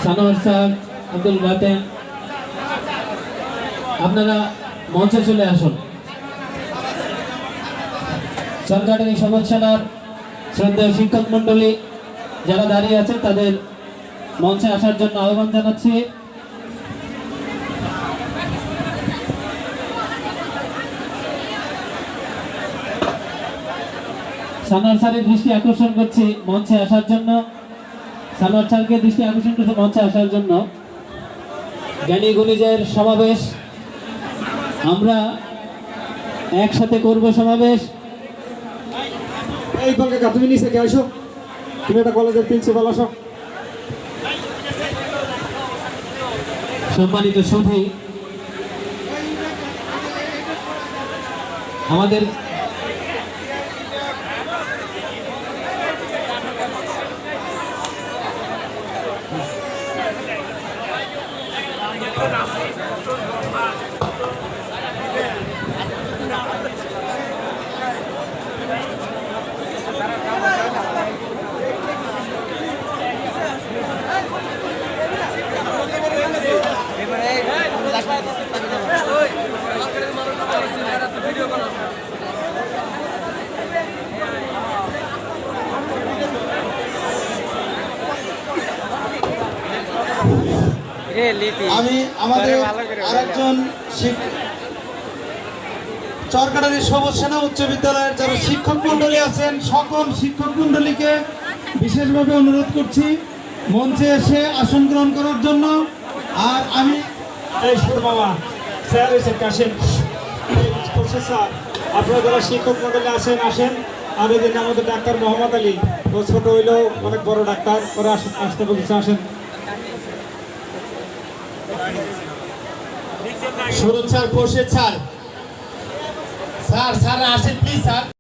Sanowar sir, Abdul Baten, আপনারা মঞ্চে চলে আসুন। সরকারি সমাজ সেনার শ্রদ্ধেয় শিক্ষক মন্ডলী যারা দাঁড়িয়ে আছেন তাদের মঞ্চে আসার জন্য আহ্বান জানাচ্ছি। সানোয়ার স্যারের দৃষ্টি আকর্ষণ করছি মঞ্চে আসার জন্য। সানোয়ার স্যারকে দৃষ্টি আকর্ষণ করছে মঞ্চে আসার জন্য। জ্ঞানী গুণীদের সমাবেশ, আমরা একসাথে করব সমাবেশ। এই কলকাতা তুমি নিচে কে আসো, তুমি একটা কলেজের প্রিন্সিপাল আসো। সম্মানিত সুধী, আমাদের আমি আমাদের আরেকজন সরকারি সবুজ সেনা উচ্চ বিদ্যালয়ের যারা শিক্ষক মন্ডলী আছেন সকল শিক্ষক মন্ডলীকে বিশেষভাবে অনুরোধ করছি মঞ্চে এসে আসন গ্রহণ করার জন্য। আর আমি এই সুর মামা স্যার এসে আসেন, স্যার আপনারা যারা শিক্ষক মন্ডলে আসেন আসেন। আর এই দিন আমাদের ডাক্তার মোহাম্মদ আলী, ও ছোট হইলেও অনেক বড় ডাক্তার, করে আসতে বলছে, আসেন। Suraj sir, Khorshed sir, sir sir আসেন প্লিজ স্যার।